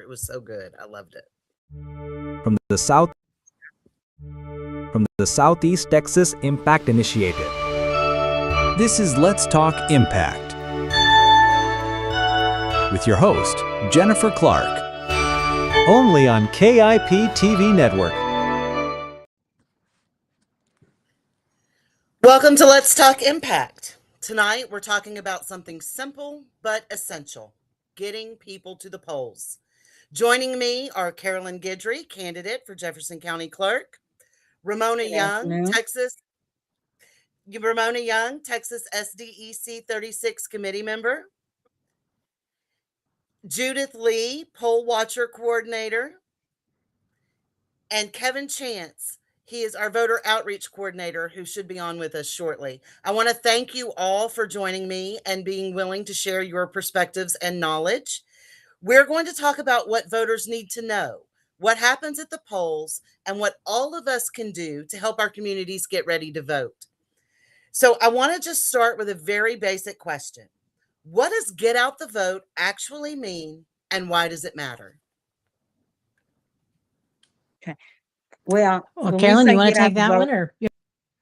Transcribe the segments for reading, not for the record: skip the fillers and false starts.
It was so good. I loved it. From the Southeast Texas Impact Initiative. This is Let's Talk Impact with your host, Jennifer Clark. Only on KIP TV Network. Welcome to Let's Talk Impact. Tonight, we're talking about something simple but essential, getting people to the polls. Joining me are Carolyn Guidry, candidate for Jefferson County Clerk, Ramona Young, Texas SDEC 36 committee member, Judith Lee, poll watcher coordinator, and Kevin Chance. He is our voter outreach coordinator who should be on with us shortly. I want to thank you all for joining me and being willing to share your perspectives and knowledge. We're going to talk about what voters need to know, what happens at the polls, and what all of us can do to help our communities get ready to vote. So I want to just start with a very basic question. What does get out the vote actually mean, and why does it matter? Okay. Well, Carolyn, you want to take that one, or?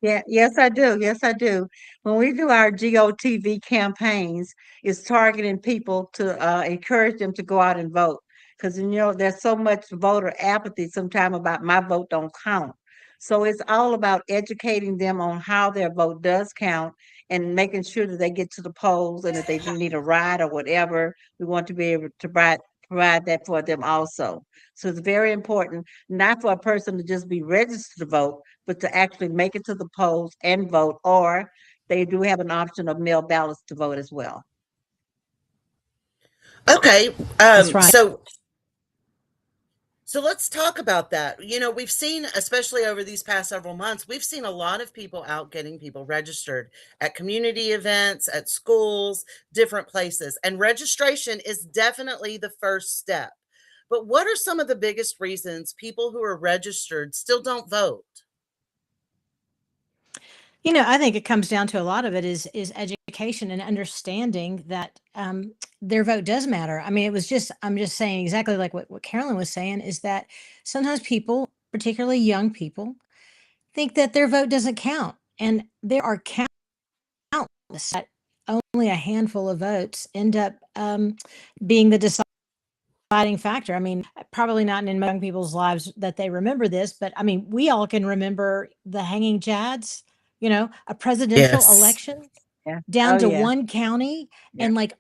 Yeah, yes, I do. Yes, I do. When we do our GOTV campaigns, it's targeting people to encourage them to go out and vote. Because, there's so much voter apathy sometimes about my vote don't count. So it's all about educating them on how their vote does count and making sure that they get to the polls, and if they need a ride or whatever, we want to be able to provide that for them also. So it's very important, not for a person to just be registered to vote, but to actually make it to the polls and vote, or they do have an option of mail ballots to vote as well. Okay, That's right. So let's talk about that. We've seen, especially over these past several months, we've seen a lot of people out getting people registered at community events, at schools, different places. And registration is definitely the first step. But what are some of the biggest reasons people who are registered still don't vote? I think it comes down to a lot of it is education and understanding that their vote does matter. I mean, I'm just saying exactly like what Carolyn was saying, is that sometimes people, particularly young people, think that their vote doesn't count. And there are countless that only a handful of votes end up being the deciding factor. I mean, probably not in young people's lives that they remember this, but I mean, we all can remember the hanging chads, a presidential election down to one county, and like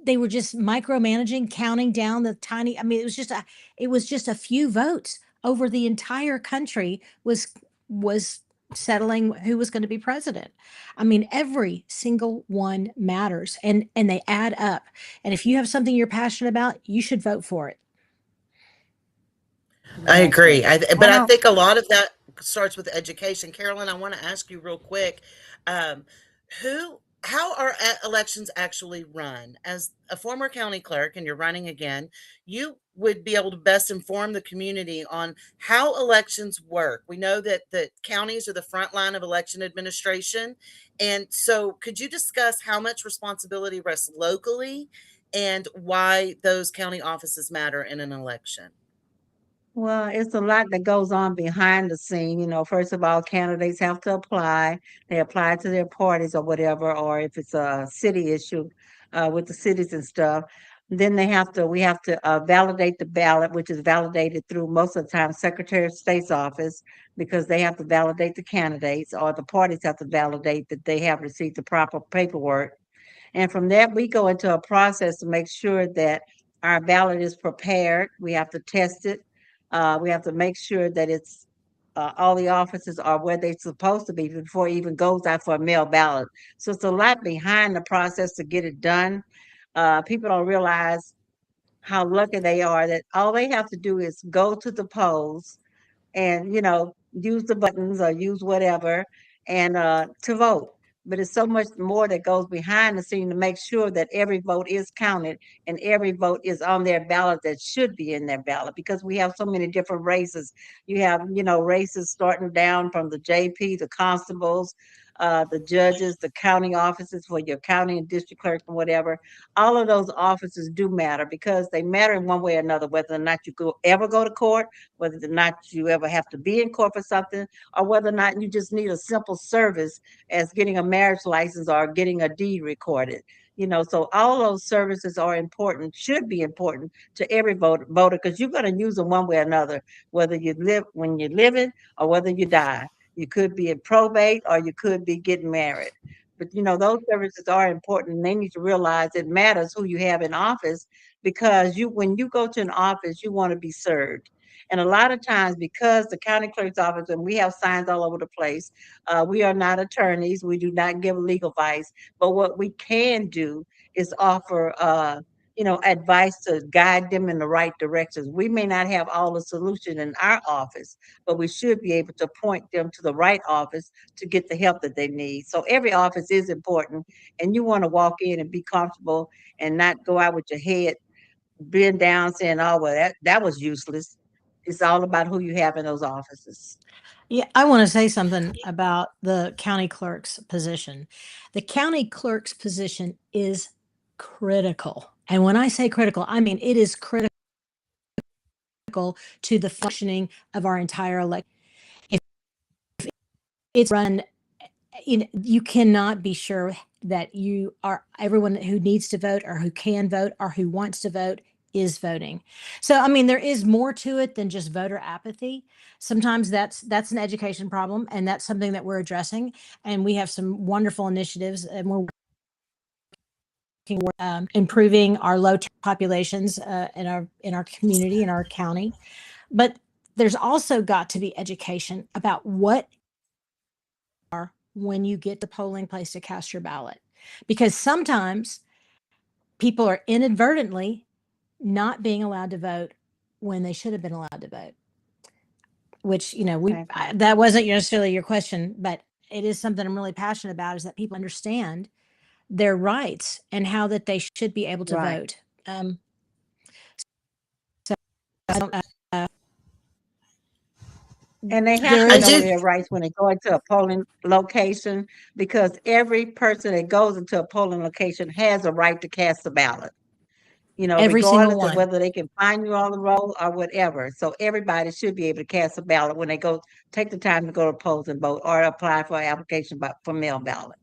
they were just micromanaging, counting down the tiny. I mean, it was just a few votes over the entire country was settling who was going to be president. I mean, every single one matters, and they add up. And if you have something you're passionate about, you should vote for it. I agree. But I think a lot of that starts with education. Carolyn, I want to ask you real quick, how are elections actually run? As a former county clerk, and you're running again, you would be able to best inform the community on how elections work. We know that the counties are the front line of election administration. And so could you discuss how much responsibility rests locally and why those county offices matter in an election? Well, it's a lot that goes on behind the scene. First of all, candidates have to apply. They apply to their parties or whatever, or if it's a city issue with the cities and stuff, then we have to validate the ballot, which is validated through, most of the time, Secretary of State's office, because they have to validate the candidates, or the parties have to validate that they have received the proper paperwork. And from that, we go into a process to make sure that our ballot is prepared. We have to test it. We have to make sure that it's all the offices are where they're supposed to be before it even goes out for a mail ballot. So it's a lot behind the process to get it done. People don't realize how lucky they are that all they have to do is go to the polls and, use the buttons or use whatever and to vote. But it's so much more that goes behind the scene to make sure that every vote is counted and every vote is on their ballot that should be in their ballot, because we have so many different races. You have, races starting down from the JP, the constables, the judges, the county offices for your county and district clerk and whatever. All of those offices do matter because they matter in one way or another, whether or not you ever go to court, whether or not you ever have to be in court for something, or whether or not you just need a simple service as getting a marriage license or getting a deed recorded. So all those services are important, should be important to every voter, because you're going to use them one way or another, whether you live when you're living or whether you die. You could be in probate or you could be getting married. But those services are important, and they need to realize it matters who you have in office, because when you go to an office, you want to be served. And a lot of times, because the county clerk's office, and we have signs all over the place, we are not attorneys. We do not give legal advice. But what we can do is offer, advice to guide them in the right directions. We may not have all the solution in our office, but we should be able to point them to the right office to get the help that they need. So every office is important, and you want to walk in and be comfortable and not go out with your head bent down saying, oh, well, that was useless. It's all about who you have in those offices. Yeah, I want to say something about the county clerk's position. The county clerk's position is critical. And when I say critical, I mean it is critical to the functioning of our entire election. If it's run, you cannot be sure that everyone who needs to vote or who can vote or who wants to vote is voting. So, I mean, there is more to it than just voter apathy. Sometimes that's an education problem, and that's something that we're addressing. And we have some wonderful initiatives, and we're improving our low populations in our community, in our county. But there's also got to be education about what are when you get the polling place to cast your ballot, because sometimes people are inadvertently not being allowed to vote when they should have been allowed to vote, which, that wasn't necessarily your question, but it is something I'm really passionate about, is that people understand their rights and how that they should be able to vote. And they have to know their rights when they go into a polling location, because every person that goes into a polling location has a right to cast a ballot. Every single regardless one. of whether they can find you on the road or whatever. So everybody should be able to cast a ballot when they take the time to go to polls and vote, or apply for an application for mail ballot.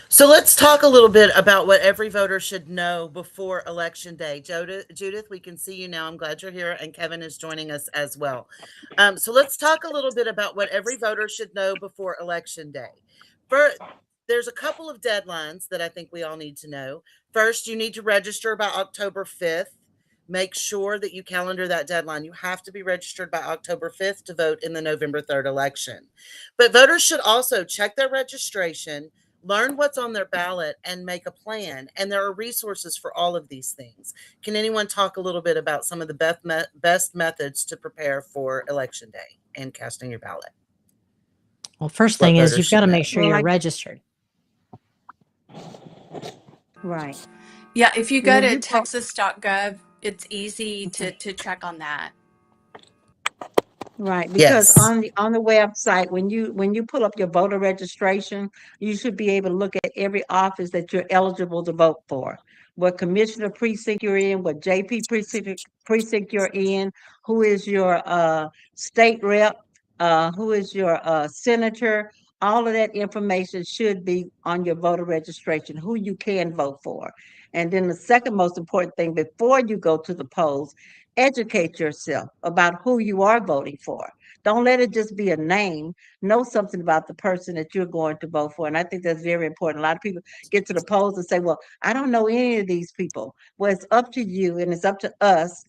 So let's talk a little bit about what every voter should know before Election Day. Judith, we can see you now. I'm glad you're here, and Kevin is joining us as well. So let's talk a little bit about what every voter should know before Election Day. There's a couple of deadlines that I think we all need to know. First, you need to register by October 5th. Make sure that you calendar that deadline. You have to be registered by October 5th to vote in the November 3rd election. But voters should also check their registration, learn what's on their ballot, and make a plan. And there are resources for all of these things. Can anyone talk a little bit about some of the best methods to prepare for Election Day and casting your ballot? Well, first thing is you've got to make sure you're registered. Right. Yeah, if you go to texas.gov, it's easy to check on that. Right, because on the website, when you pull up your voter registration, you should be able to look at every office that you're eligible to vote for. What commissioner precinct you're in, what JP precinct you're in, who is your state rep, who is your senator. All of that information should be on your voter registration, who you can vote for. And then the second most important thing, before you go to the polls, educate yourself about who you are voting for. Don't let it just be a name. Know something about the person that you're going to vote for. And I think that's very important. A lot of people get to the polls and say, well, I don't know any of these people. Well, it's up to you, and it's up to us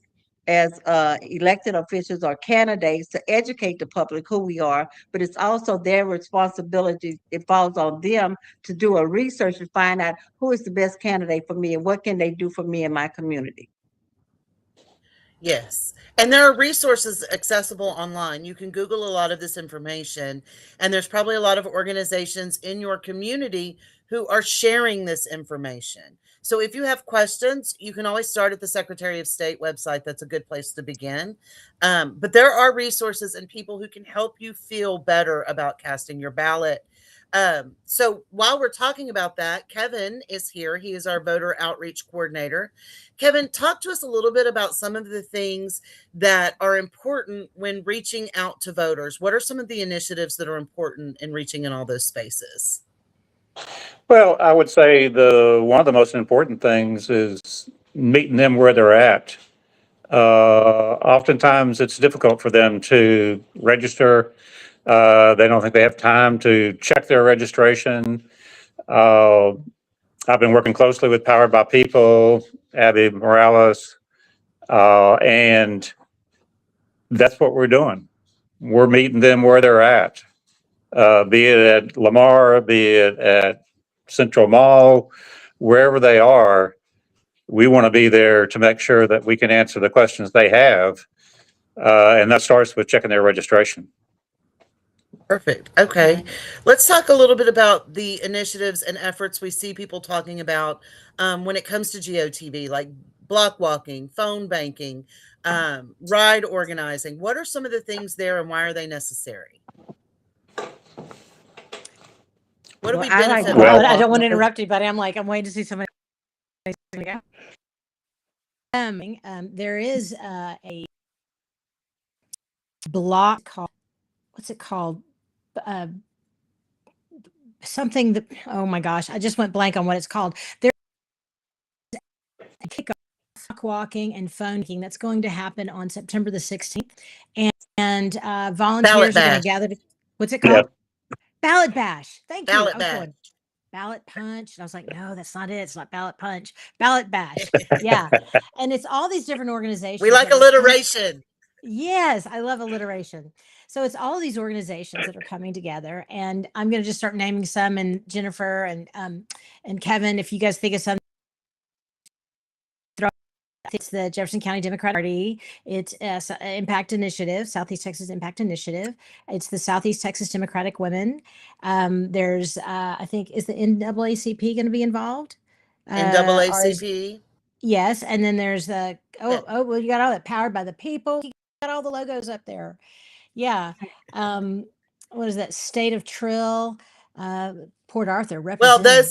as elected officials or candidates to educate the public who we are, but it's also their responsibility. It falls on them to do a research and find out who is the best candidate for me and what can they do for me in my community. Yes. And there are resources accessible online. You can Google a lot of this information, and there's probably a lot of organizations in your community who are sharing this information. So if you have questions, you can always start at the Secretary of State website. That's a good place to begin. But there are resources and people who can help you feel better about casting your ballot. So while we're talking about that, Kevin is here. He is our voter outreach coordinator. Kevin, talk to us a little bit about some of the things that are important when reaching out to voters. What are some of the initiatives that are important in reaching in all those spaces? Well, I would say one of the most important things is meeting them where they're at. Oftentimes it's difficult for them to register. They don't think they have time to check their registration. I've been working closely with Powered by People, Abby Morales, and that's what we're doing. We're meeting them where they're at, be it at Lamar, be it at Central Mall, wherever they are. We want to be there to make sure that we can answer the questions they have. And that starts with checking their registration. Perfect. Okay. Let's talk a little bit about the initiatives and efforts we see people talking about when it comes to GOTV, like block walking, phone banking, ride organizing. What are some of the things there and why are they necessary? What do we benefit from? I don't want to interrupt anybody. I'm waiting to see somebody. There is a block called, what's it called? Something that, oh my gosh, I just went blank on what it's called. There's a kickoff walking and phone banking that's going to happen on September the 16th. And volunteers are going to gather. What's it called? Yeah. Ballot Bash. Thank you. Ballot Bash. Ballot Punch. And I was like, no, that's not it. It's not Ballot Punch. Ballot Bash. Yeah. And it's all these different organizations. We like alliteration. Yes, I love alliteration. So it's all these organizations that are coming together, and I'm going to just start naming some. And Jennifer and Kevin, if you guys think of some, it's the Jefferson County Democratic Party. It's Impact Initiative, Southeast Texas Impact Initiative. It's the Southeast Texas Democratic Women. There's, I think, is the NAACP going to be involved? NAACP. Yes, and then there's the well, you got all that Powered by the People. You got all the logos up there. Yeah. What is that? State of Trill, Port Arthur representing. Well,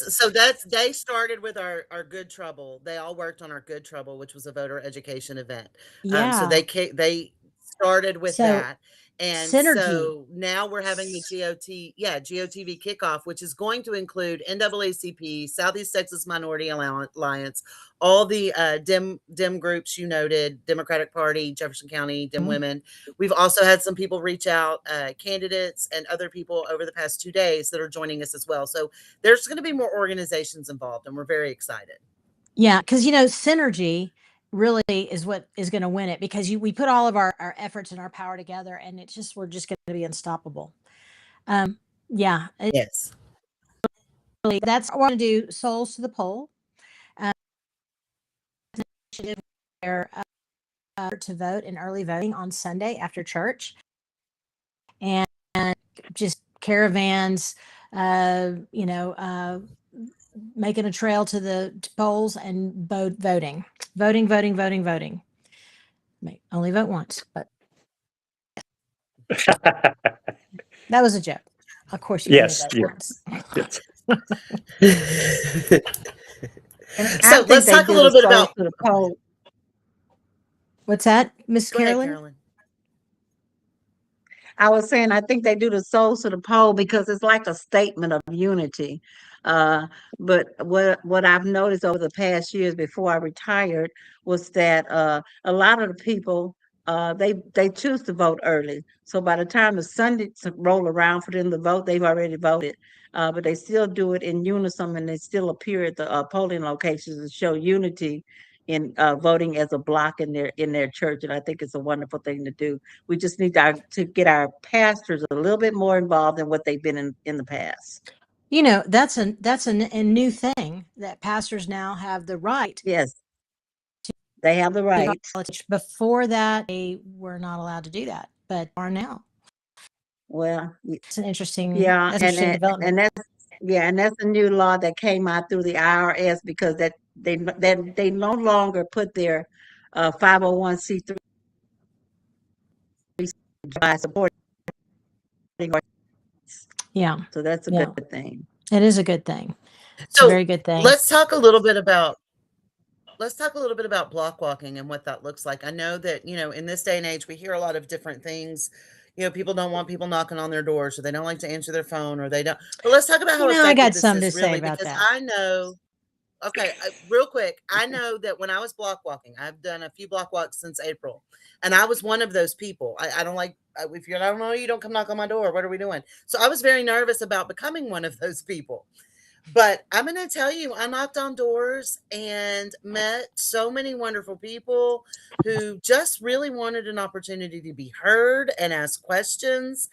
they started with our Good Trouble. They all worked on our Good Trouble, which was a voter education event. Yeah. So they started with that. And synergy. So now we're having the GOTV kickoff, which is going to include NAACP, Southeast Texas Minority Alliance, all the Dem groups you noted, Democratic Party, Jefferson County, Dem Women. We've also had some people reach out, candidates and other people over the past 2 days that are joining us as well. So there's going to be more organizations involved, and we're very excited. Yeah, because, synergy really is what is going to win it, because we put all of our efforts and our power together, and we're just going to be unstoppable. Yeah. Yes. Really, that's what I want to do. Souls to the Poll. Where to vote in early voting on Sunday after church, and just caravans, making a trail to the polls and voting. Only vote once, but that was a joke. Of course, you yes, only vote once. Yes. So let's talk a little bit about the poll. What's that, Miss Carolyn? Carolyn? I was saying, I think they do the souls to the poll because it's like a statement of unity. But what I've noticed over the past years before I retired was that a lot of the people they choose to vote early. So by the time the Sunday roll around for them to vote, they've already voted. But they still do it in unison, and they still appear at the polling locations to show unity in voting as a block in their church. And I think it's a wonderful thing to do. We just need to get our pastors a little bit more involved in what they've been in the past. That's a new thing, that pastors now have the right. Yes, they have the right. Before that, they were not allowed to do that, but are now. Well, it's an interesting, development. And that's a new law that came out through the IRS, because that they no longer put their 501c3 by supporting. Yeah. So that's a Yeah. good thing. It is a good thing. It's a So very good thing. let's talk a little bit about block walking and what that looks like. I know that, in this day and age, we hear a lot of different things. People don't want people knocking on their doors, or they don't like to answer their phone, or they don't. But let's talk about how I effective got this something is to say really, about because that. I know. Okay, real quick, I know that when I was block walking, I've done a few block walks since April, and I was one of those people. I don't like, if you don't know, you don't come knock on my door. What are we doing? So I was very nervous about becoming one of those people. But I'm going to tell you, I knocked on doors and met so many wonderful people who just really wanted an opportunity to be heard and ask questions.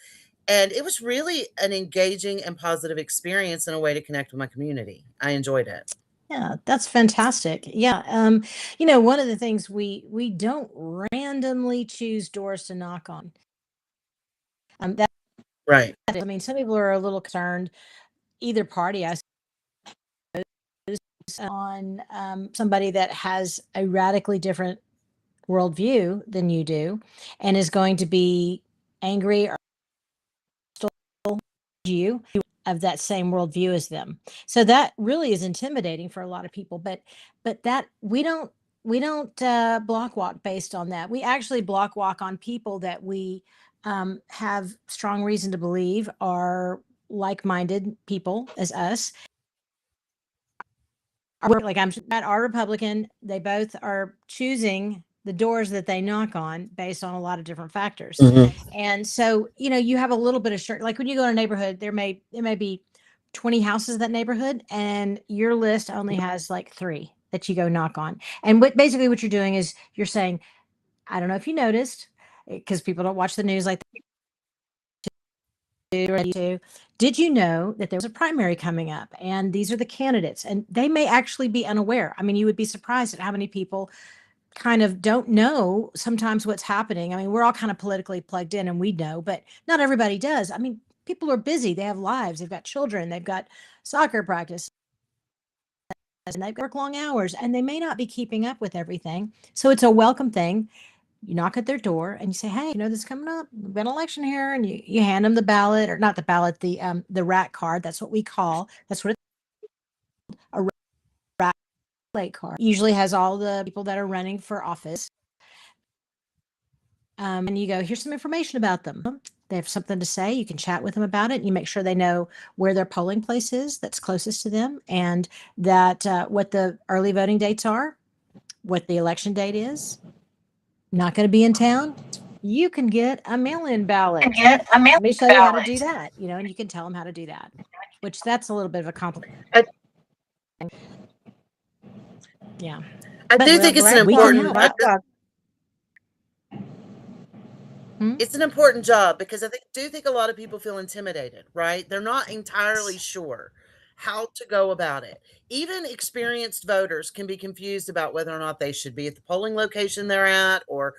And it was really an engaging and positive experience and a way to connect with my community. I enjoyed it. Yeah, that's fantastic. Yeah. One of the things we don't randomly choose doors to knock on. That Right. I mean, some people are a little concerned, either party, I suppose, on somebody that has a radically different worldview than you do, and is going to be angry or you of that same worldview as them. So that really is intimidating for a lot of people. But that we don't block walk based on that. We actually block walk on people that we have strong reason to believe are like-minded people as us. Like I'm at our Republican, they both are choosing the doors that they knock on based on a lot of different factors. And so, you have a little bit of like when you go in a neighborhood, there may be 20 houses in that neighborhood, and your list only has like 3 that you go knock on. And basically what you're doing is you're saying, I don't know if you noticed, because people don't watch the news like do. Did you know that there was a primary coming up and these are the candidates? And they may actually be unaware. I mean, you would be surprised at how many people kind of don't know sometimes what's happening. I mean, we're all kind of politically plugged in and we know, but not everybody does. I mean, people are busy. They have lives. They've got children. They've got soccer practice. And they work long hours and they may not be keeping up with everything. So it's a welcome thing. You knock at their door and you say, hey, this is coming up. We've got an election here. And you hand them the ballot, or not the ballot, the rat card. That's what we call, that's what it's a rat plate card. Usually has all the people that are running for office. And you go, here's some information about them. They have something to say. You can chat with them about it. And you make sure they know where their polling place is that's closest to them, and that what the early voting dates are, what the election date is. Not going to be in town, you can get a mail-in ballot. Let me show you how to do that, and you can tell them how to do that, which that's a little bit of a compliment. Yeah. I do think it's an important. It's an important job, because I do think a lot of people feel intimidated, right? They're not entirely sure how to go about it. Even experienced voters can be confused about whether or not they should be at the polling location they're at, or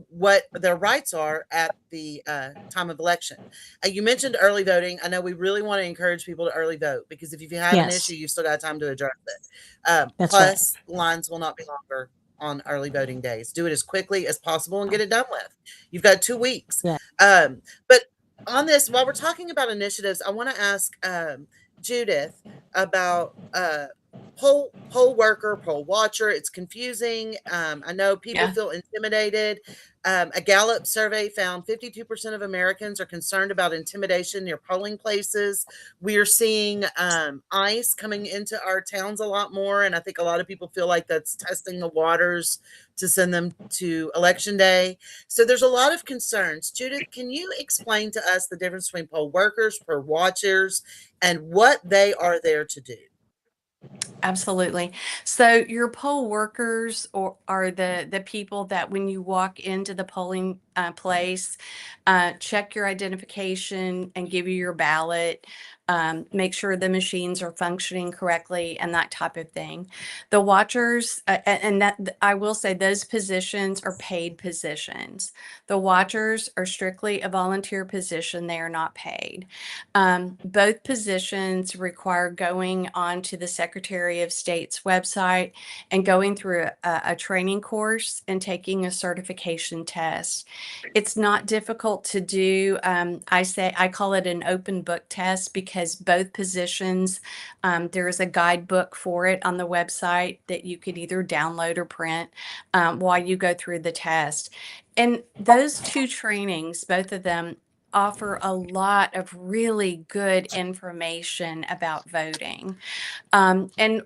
what their rights are at the time of election. You mentioned early voting. I know we really want to encourage people to early vote, because if you have an issue, you've still got time to address it. Plus, lines will not be longer on early voting days. Do it as quickly as possible and get it done with. You've got 2 weeks. Yeah. But on this, while we're talking about initiatives, I want to ask Judith about poll worker, poll watcher. It's confusing. I know people feel intimidated. A Gallup survey found 52% of Americans are concerned about intimidation near polling places. We are seeing ICE coming into our towns a lot more, and I think a lot of people feel like that's testing the waters to send them to election day. So there's a lot of concerns. Judith, can you explain to us the difference between poll workers, poll watchers, and what they are there to do? Absolutely. So your poll workers are the people that when you walk into the polling place, check your identification and give you your ballot. make sure the machines are functioning correctly and that type of thing. The watchers, and that I will say those positions are paid positions. The watchers are strictly a volunteer position. They are not paid. Both positions require going onto the Secretary of State's website and going through a training course and taking a certification test. It's not difficult to do. I call it an open book test because both positions, there is a guidebook for it on the website that you could either download or print while you go through the test. And those two trainings, both of them, offer a lot of really good information about voting. And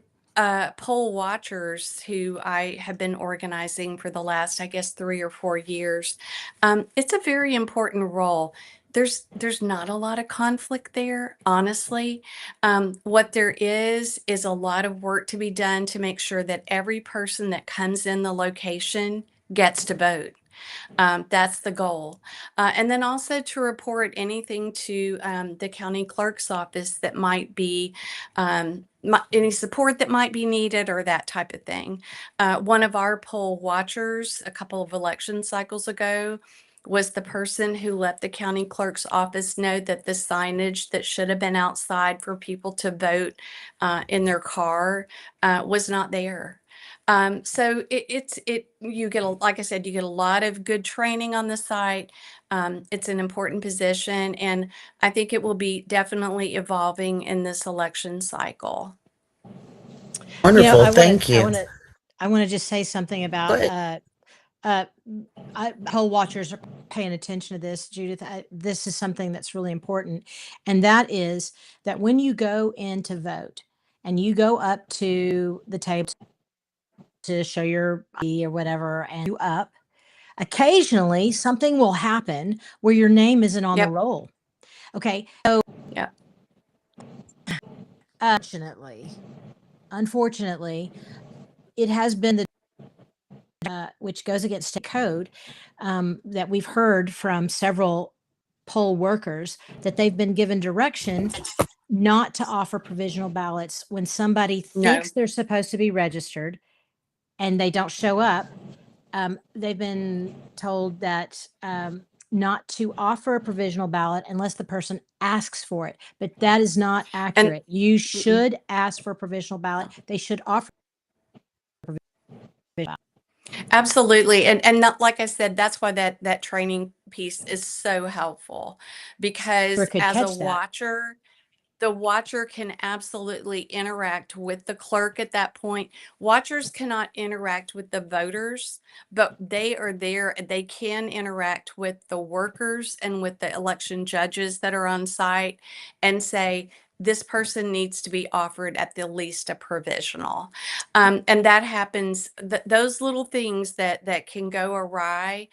poll watchers who I have been organizing for the last, I guess, 3 or 4 years. It's a very important role. There's not a lot of conflict there, honestly. What there is a lot of work to be done to make sure that every person that comes in the location gets to vote. That's the goal. And then also to report anything to the county clerk's office that might be any support that might be needed or that type of thing. One of our poll watchers a couple of election cycles ago was the person who let the county clerk's office know that the signage that should have been outside for people to vote in their car was not there. So you get like I said, you get a lot of good training on the site. It's an important position, and I think it will be definitely evolving in this election cycle. Wonderful. I Thank you. I want to just say something about poll watchers are paying attention to this, Judith. This is something that's really important, and that is that when you go in to vote and you go up to the table to show your ID or whatever, and you up, occasionally something will happen where your name isn't on the Yep. roll. Okay, so Yeah. Unfortunately, it has been the which goes against the code that we've heard from several poll workers that they've been given direction not to offer provisional ballots when somebody No. thinks they're supposed to be registered and they don't show up. They've been told that not to offer a provisional ballot unless the person asks for it, but that is not accurate. You should ask for a provisional ballot. They should offer a provisional ballot. Absolutely. And not, like I said, that's why that training piece is so helpful, because Could as a catch that. watcher, the watcher can absolutely interact with the clerk at that point. Watchers cannot interact with the voters, but they are there. They can interact with the workers and with the election judges that are on site and say, this person needs to be offered at the least a provisional. And that happens, those little things that can go awry.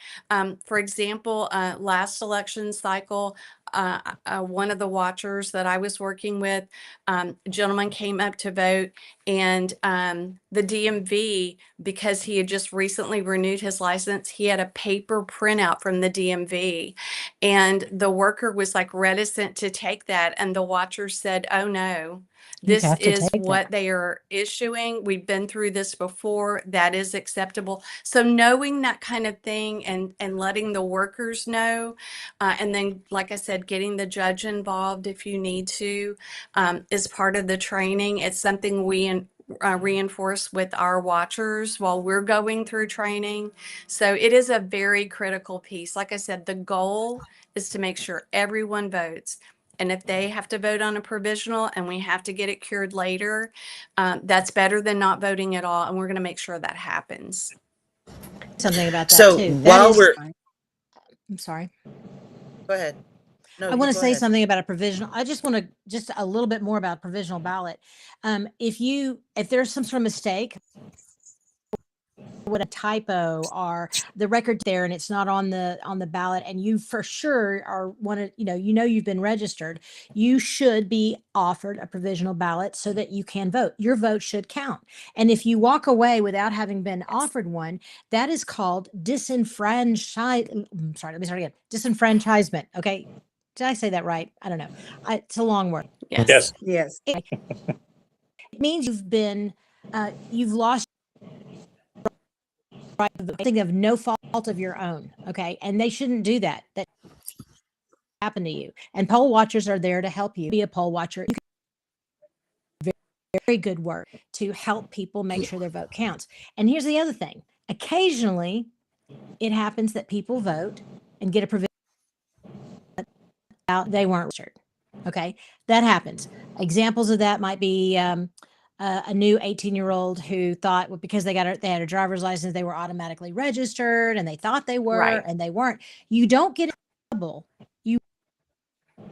For example, last election cycle, one of the watchers that I was working with, a gentleman came up to vote, and the DMV, because he had just recently renewed his license, he had a paper printout from the DMV, and the worker was like reticent to take that, and the watcher said, "Oh no, this have to is take what that." they are issuing. We've been through this before. That is acceptable." So knowing that kind of thing and letting the workers know, and then, like I said, getting the judge involved if you need to, is part of the training. It's something we reinforce with our watchers while we're going through training. So it is a very critical piece. Like I said, the goal is to make sure everyone votes. And if they have to vote on a provisional and we have to get it cured later, that's better than not voting at all. And we're going to make sure that happens. Something about that So too. while we're, I'm sorry. go ahead. No, I you want to go say ahead. something about a provisional. I just want to just a little bit more about provisional ballot. If there's some sort of mistake, what a typo or the record there and it's not on the ballot, and you for sure are you've been registered, you should be offered a provisional ballot so that you can vote. Your vote should count. And if you walk away without having been offered one, that is called disenfranchisement. Okay. Did I say that right? I don't know. It's a long word. Yes. Yes. It means you've lost right of something of no fault of your own. Okay. And they shouldn't do that. That happen to you. And poll watchers are there to help you be a poll watcher. You can do very good work to help people make sure their vote counts. And here's the other thing. Occasionally it happens that people vote and get a provision out they weren't registered. Okay. That happens. Examples of that might be a new 18-year-old who thought because they had a driver's license, they were automatically registered and they thought they were Right. and they weren't. You don't get in trouble. You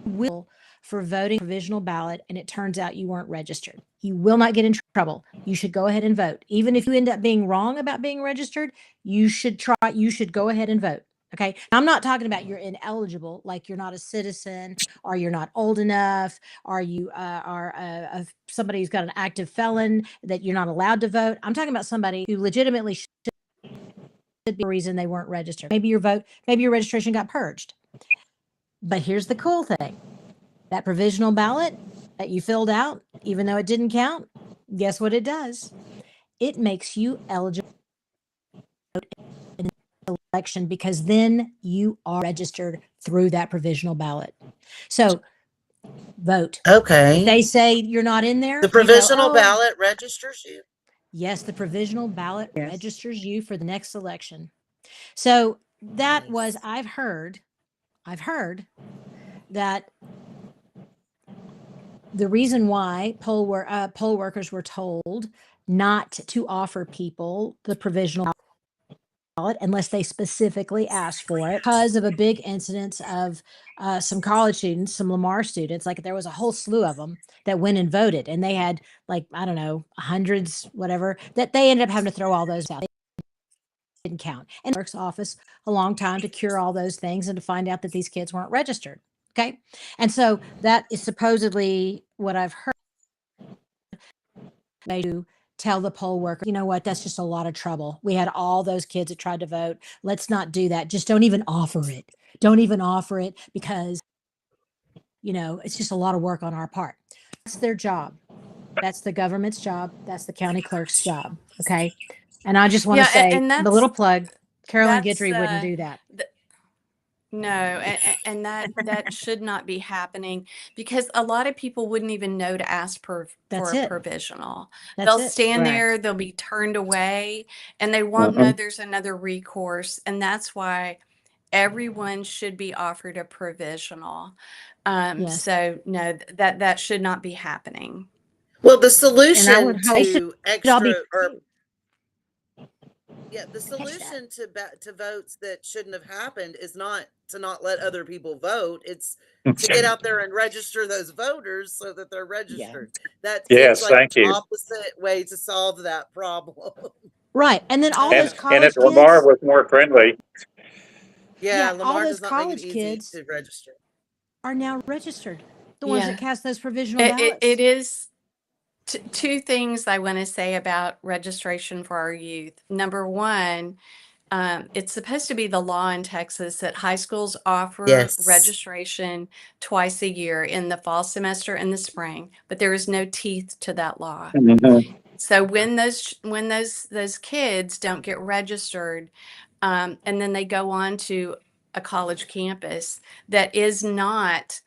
will for voting provisional ballot and it turns out you weren't registered. You will not get in trouble. You should go ahead and vote. Even if you end up being wrong about being registered, you should go ahead and vote. Okay. I'm not talking about you're ineligible, like you're not a citizen or you're not old enough or you are somebody who's got an active felon that you're not allowed to vote. I'm talking about somebody who legitimately should be a reason they weren't registered. Maybe your registration got purged. But here's the cool thing. That provisional ballot that you filled out, even though it didn't count, guess what it does? It makes you eligible in the election because then you are registered through that provisional ballot. So vote. Okay. If they say you're not in there, The you go, provisional "Oh, ballot registers you. yes, the provisional ballot Yes. registers you for the next election." So that was, Nice. I've heard that the reason why poll workers were told not to offer people the provisional ballot unless they specifically asked for it because of a big incidence of some college students, some Lamar students. Like there was a whole slew of them that went and voted, and they had like I don't know hundreds, whatever. That they ended up having to throw all those out. They didn't count. And the clerk's office a long time to cure all those things and to find out that these kids weren't registered. Okay, and so that is supposedly what I've heard. They do tell the poll worker, you know what, that's just a lot of trouble. We had all those kids that tried to vote. Let's not do that. Just don't even offer it. Don't even offer it because, it's just a lot of work on our part. That's their job. That's the government's job. That's the county clerk's job. Okay. And I just want to Yeah, say and the little plug, Carolyn that's Guidry wouldn't do that. no, and that should not be happening because a lot of people wouldn't even know to ask for That's a it. provisional. That's They'll it. stand Right. there, they'll be turned away, and they won't know there's another recourse. And that's why everyone should be offered a provisional. Yes. So no, that should not be happening. Well, the And I solution would hope, They should to all be extra or free. yeah, the Catch that. solution to votes that shouldn't have happened is not to not let other people vote. It's to get out there and register those voters so that they're yeah, registered. That seems Yes, like thank the you. opposite way to solve that problem. Right. And then all those And college if Lamar kids, was more friendly, Yeah, all Lamar those does not make it college easy kids to register. are now registered. The ones Yeah, that cast those provisional it ballots. is. Two things I want to say about registration for our youth. Number one, it's supposed to be the law in Texas that high schools offer Yes. registration twice a year in the fall semester and the spring, but there is no teeth to that law. So when those kids don't get registered, and then they go on to a college campus that is not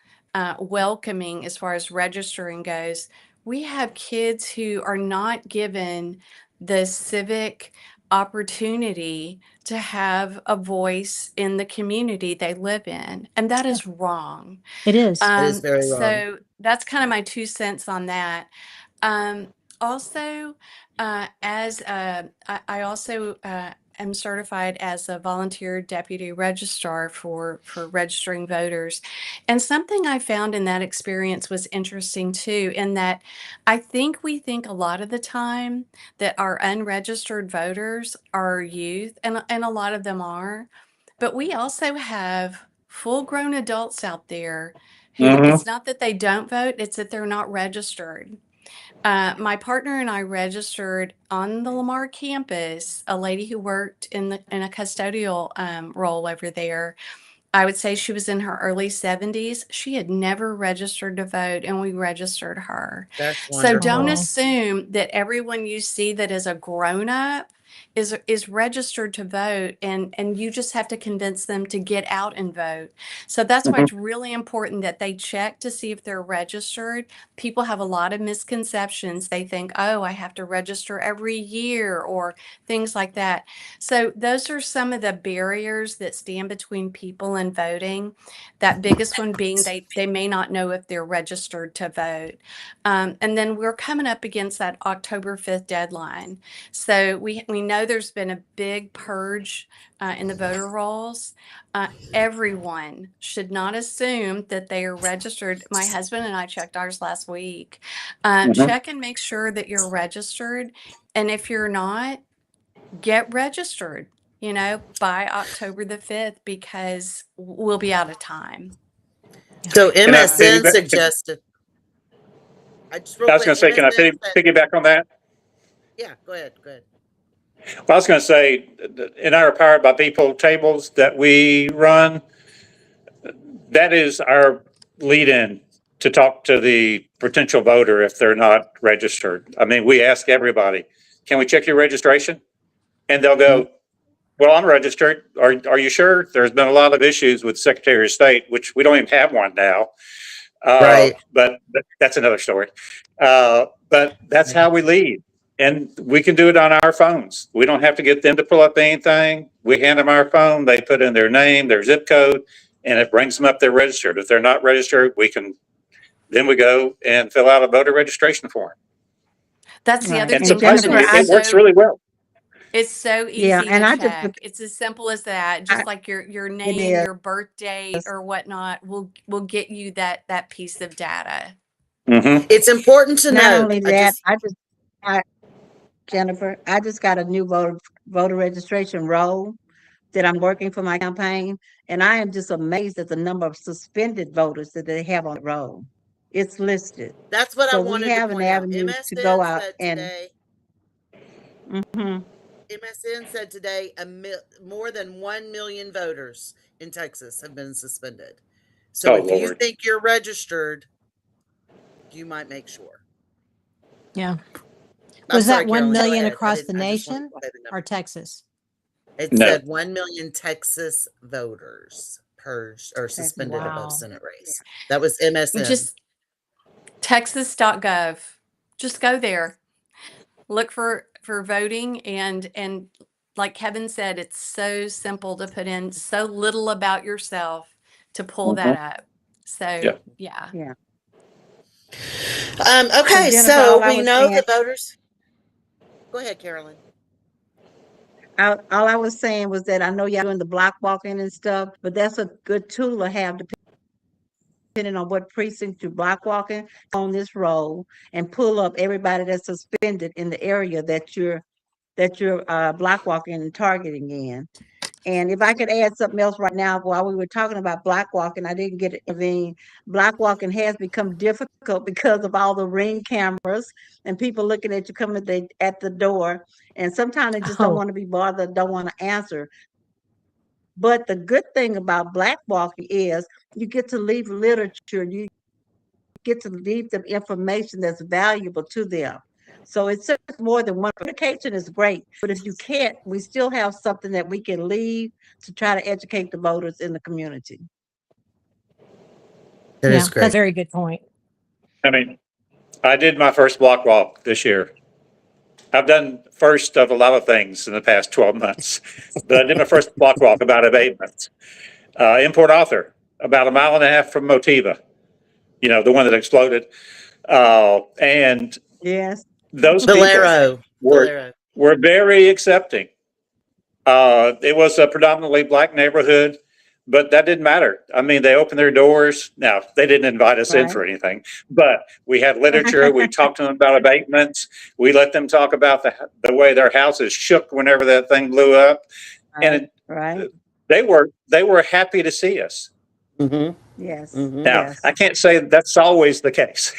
welcoming as far as registering goes, we have kids who are not given the civic opportunity to have a voice in the community they live in, and that is wrong. It is. It is very wrong. So that's kind of my 2 cents on that. Also, I also am certified as a volunteer deputy registrar for registering voters, and something I found in that experience was interesting too. In that, I think we think a lot of the time that our unregistered voters are youth, and a lot of them are, but we also have full-grown adults out there who it's not that they don't vote; it's that they're not registered. My partner and I registered on the Lamar campus a lady who worked in a custodial role over there, I would say she was in her early 70s. She had never registered to vote, and we registered her. That's So don't wonderful. Aw. assume that everyone you see that is a grown-up is registered to vote, and you just have to convince them to get out and vote. So that's why it's really important that they check to see if they're registered. People have a lot of misconceptions. They think, oh, I have to register every year or things like that. So those are some of the barriers that stand between people and voting. That biggest one being they may not know if they're registered to vote. And then we're coming up against that October 5th deadline. So we know there's been a big purge in the voter rolls. Everyone should not assume that they are registered. My husband and I checked ours last week. Check and make sure that you're registered. And if you're not, get registered, by October the 5th, because we'll be out of time. So Can I MSN piggyback? suggested. I just real I was going quick. to say, can I MSN said, piggyback on that? yeah, go ahead. Go ahead. Well, I was going to say, in our Powered by People tables that we run, that is our lead-in to talk to the potential voter if they're not registered. I mean, we ask everybody, can we check your registration? And they'll go, well, I'm registered. Are you sure? There's been a lot of issues with Secretary of State, which we don't even have one now. Right. But that's another story. But that's how we lead. And we can do it on our phones. We don't have to get them to pull up anything. We hand them our phone. They put in their name, their zip code, and it brings them up. They're registered. If they're not registered, then we go and fill out a voter registration form. That's the Right. other And thing, surprisingly, Jennifer. it works really well. It's so Yeah, easy and to I just check. It's as simple as that. Just like your it name, is. your birth date, or whatnot will get you that piece of data. Mm-hmm. It's important to Not note. only that, Jennifer, I just got a new voter registration role that I'm working for my campaign, and I am just amazed at the number of suspended voters that they have on the roll. It's listed. That's what I So we wanted to have an point out. avenue to go MSN out said and today. Mhm. MSN said today more than 1 million voters in Texas have been suspended. So Oh, if you Lord. think you're registered, you might make sure. Yeah. I'm Was sorry, that 1 Carolyn, go million ahead. across the I just wanted nation to say the number. or Texas? It No. said 1 million Texas voters purged or Texas, suspended above Wow. Senate race. That was MSN. Just texas.gov. Just go there. Look for voting, and like Kevin said, it's so simple to put in, so little about yourself to pull that up. So Yeah. yeah. Okay, Jennifer, so all I we was know saying, the voters. Go ahead, Carolyn. all I was saying was that I know y'all doing the block walking and stuff, but that's a good tool to have depending on what precinct you're block walking on this roll, and pull up everybody that's suspended in the area that you're block walking and targeting in. And if I could add something else right now, while we were talking about block walking, I didn't get to intervene. Block walking has become difficult because of all the Ring cameras and people looking at you coming at the door. And sometimes they just don't Oh, want to be bothered, don't want to answer. But the good thing about black walking is you get to leave literature, you get to leave them information that's valuable to them. So it's just more than one. Education is great, but if you can't, we still have something that we can leave to try to educate the voters in the community. That yeah, is that's a great. very good point. I mean, I did my first block walk this year. I've done first of a lot of things in the past 12 months, but I did my first block walk about abatements. In Port Arthur, about a mile and a half from Motiva, the one that exploded. And Yes. those people Valero. were very accepting. It was a predominantly black neighborhood, but that didn't matter. I mean, they opened their doors. Now, they didn't invite us in Right. for anything, but we had literature. We talked to them about abatements. We let them talk about the way their houses shook whenever that thing blew up. And Right. they were happy to see us. Mm-hmm. Yes. Mm-hmm. Now, Yes. I can't say that's always the case,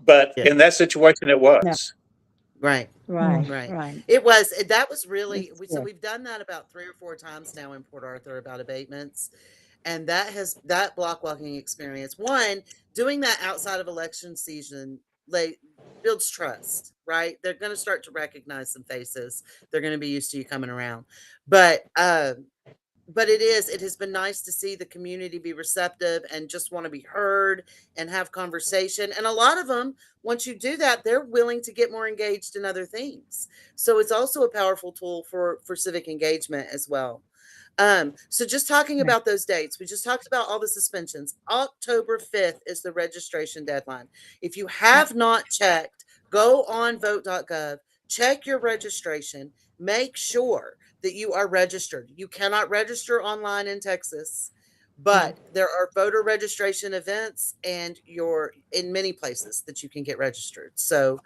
but Yeah. in that situation, it was. Right. Right. Right. Right. That was really, Yes, so yes. we've done that about 3 or 4 times now in Port Arthur about abatements. And that block walking experience, one, doing that outside of election season, builds trust, right? They're going to start to recognize some faces. They're going to be used to you coming around. But it has been nice to see the community be receptive and just want to be heard and have conversation. And a lot of them, once you do that, they're willing to get more engaged in other things. So it's also a powerful tool for civic engagement as well. So just talking Right. about those dates, we just talked about all the suspensions. October 5th is the registration deadline. If you have not checked, go on vote.gov, check your registration, make sure that you are registered. You cannot register online in Texas, but there are voter registration events and you're in many places that you can get registered. So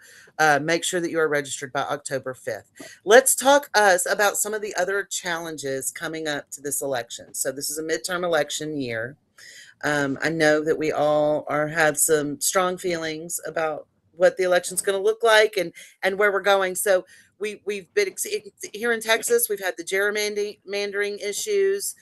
make sure that you are registered by October 5th. Let's talk about some of the other challenges coming up to this election. So this is a midterm election year. I know that we all have some strong feelings about what the election's going to look like and where we're going. So we've been here in Texas. We've had the gerrymandering issues.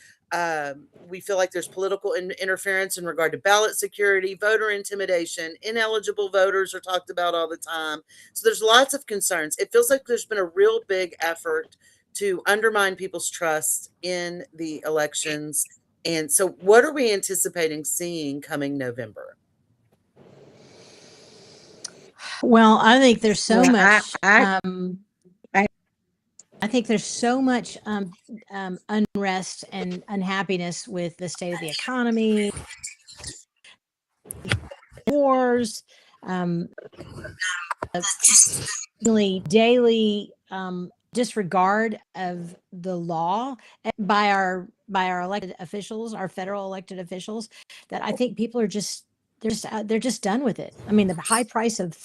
We feel like there's political interference in regard to ballot security, voter intimidation, ineligible voters are talked about all the time. So there's lots of concerns. It feels like there's been a real big effort to undermine people's trust in the elections. And so what are we anticipating seeing coming November? Well, I think there's so Well, much. I I think there's so much unrest and unhappiness with the state of the economy, wars, daily disregard of the law by our elected officials, our federal elected officials, that I think people are just they're just done with it. I mean, the high price of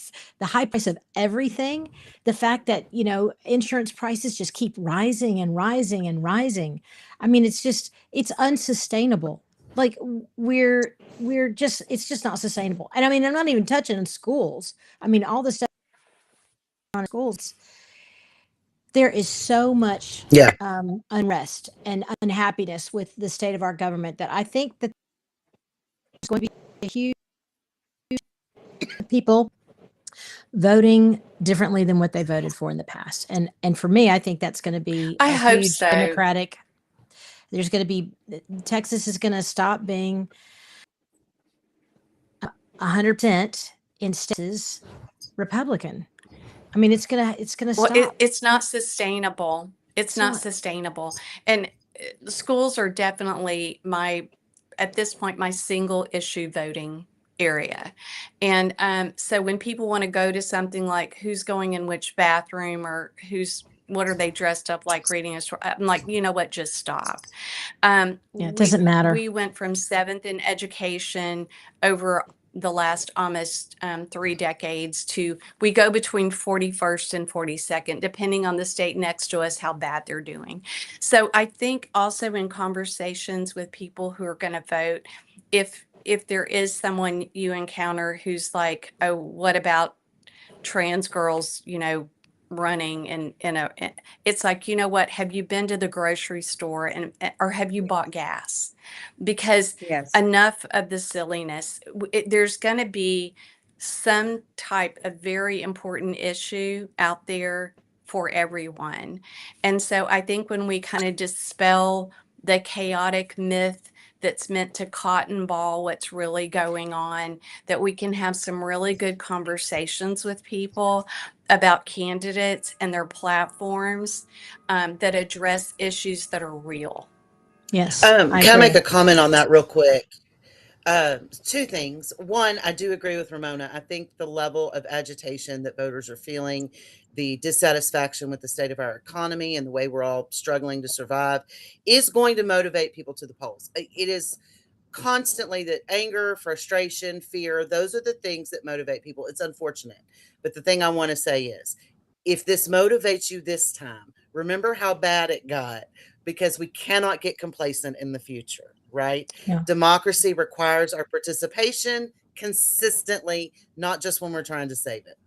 everything, the fact that, you know, insurance prices just keep rising and rising and rising. I mean, it's unsustainable. Like it's just not sustainable. And I mean, I'm not even touching on schools. I mean, all the stuff on schools, there is so much unrest and unhappiness with the state of our government that I think that there's going to be a huge people voting differently than what they voted for in the past. And for me, I think that's going to be I a hope huge so. Democratic. There's going to be Texas is going to stop being 100% instances Republican. I mean, it's gonna Well, stop. it's not sustainable. It's not sustainable. And the schools are definitely at this point, my single issue voting area. And so when people want to go to something like who's going in which bathroom or what are they dressed up like reading a story, I'm like, you know what, just stop. Yeah, it doesn't matter. We went from 7th in education over the last almost 3 decades to we go between 41st and 42nd, depending on the state next to us, how bad they're doing. So I think also in conversations with people who are going to vote, if there is someone you encounter who's like, oh, what about trans girls, you know, running it's like, you know what, have you been to the grocery store or have you bought gas? Because yes. enough of the silliness. There's going to be some type of very important issue out there for everyone. And so I think when we kind of dispel the chaotic myth that's meant to cotton ball what's really going on, that we can have some really good conversations with people about candidates and their platforms that address issues that are real. Yes, Can I make a comment on that real quick? Two things. One, I do agree with Ramona. I think the level of agitation that voters are feeling, the dissatisfaction with the state of our economy and the way we're all struggling to survive is going to motivate people to the polls. It is constantly that anger, frustration, fear, those are the things that motivate people. It's unfortunate. But the thing I want to say is, if this motivates you this time, remember how bad it got, because we cannot get complacent in the future, right? Yeah. Democracy requires our participation consistently, not just when we're trying to save it.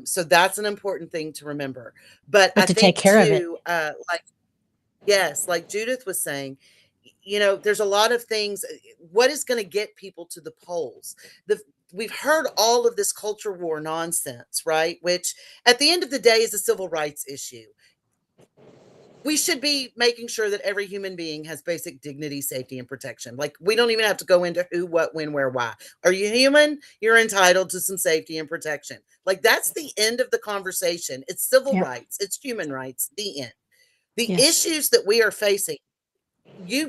So that's an important thing to remember. But I to think take care of it. too, like Judith was saying, you know, there's a lot of things. What is going to get people to the polls? We've heard all of this culture war nonsense, right? Which at the end of the day is a civil rights issue. We should be making sure that every human being has basic dignity, safety, and protection. Like, we don't even have to go into who, what, when, where, why. Are you human? You're entitled to some safety and protection. Like, that's the end of the conversation. It's civil rights. It's human rights. The end. The issues that we are facing,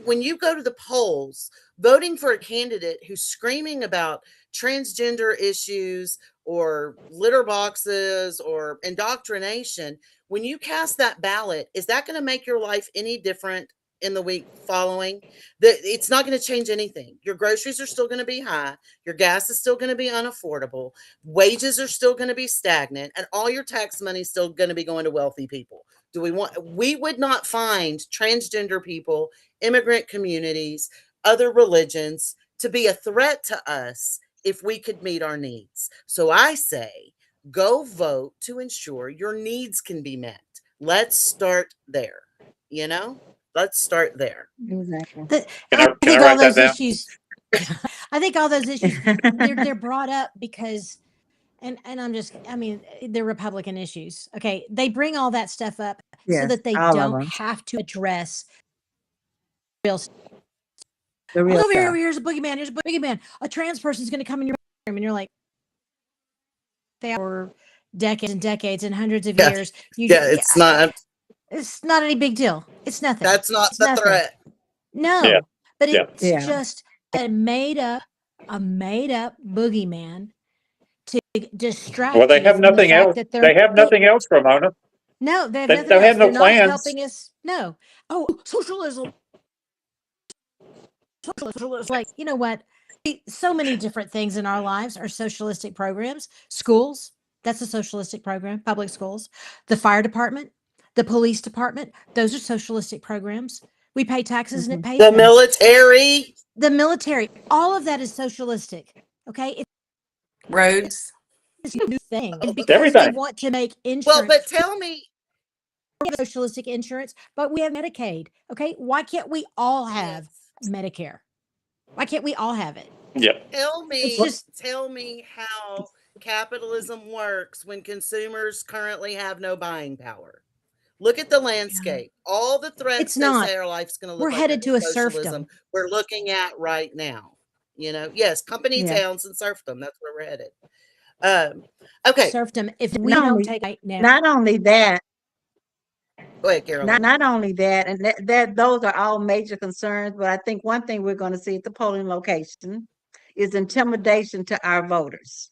when you go to the polls, voting for a candidate who's screaming about transgender issues or litter boxes or indoctrination, when you cast that ballot, is that going to make your life any different in the week following? It's not going to change anything. Your groceries are still going to be high. Your gas is still going to be unaffordable. Wages are still going to be stagnant, and all your tax money is still going to be going to wealthy people. We would not find transgender people, immigrant communities, other religions to be a threat to us if we could meet our needs. So I say, go vote to ensure your needs can be met. Let's start there. You know, let's start there. Exactly. Can I write that down? I think all those issues, they're brought up because, and I mean, they're Republican issues. Okay. They bring all that stuff up so that they don't have to address real stuff. Here's a boogeyman. Here's a boogeyman. A trans person's going to come in your room, and you're like, they are decades and decades and hundreds of years. It's not any big deal. It's nothing. That's not the threat. No, but it's just a made up boogeyman to distract. Well, they have nothing else. They have nothing else, Ramona. No, they have nothing They else. have no They're plans. not helping us. No. Oh, socialism. Like, you know what? So many different things in our lives are socialistic programs. Schools, that's a socialistic program. Public schools, the fire department, the police department, those are socialistic programs. We pay taxes and it pays the them. military, all of that is socialistic. Okay, Roads, it's a new thing, and because they want to make insurance. Well, but tell me, socialistic insurance, but we have Medicaid. Okay, why can't we all have Medicare? Why can't we all have it? Yeah. Tell me how capitalism works when consumers currently have no buying power. Look at the landscape. All the threats they say our life's going to look like. We're headed to a serfdom. We're looking at right now. You know, yes, company towns and serfdom. That's where we're headed. Okay. Serfdom. If we don't take right now. Not only that. Go ahead, Carolyn. Not only that, and that those are all major concerns, but I think one thing we're going to see at the polling location is intimidation to our voters.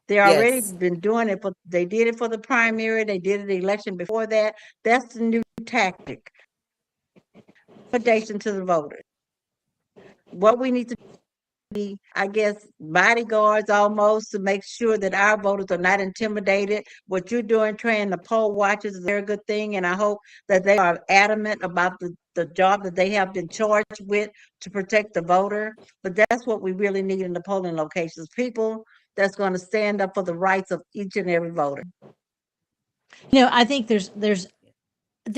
They already been doing it, but they did it for the primary. They did it the election before that. That's the new tactic. Intimidation to the voters. What we need to be, I guess, bodyguards almost to make sure that our voters are not intimidated. What you're doing, trying to poll watchers, is a very good thing, and I hope that they are adamant about the job that they have been charged with to protect the voter. But that's what we really need in the polling locations, people that's going to stand up for the rights of each and every voter. You know, I think there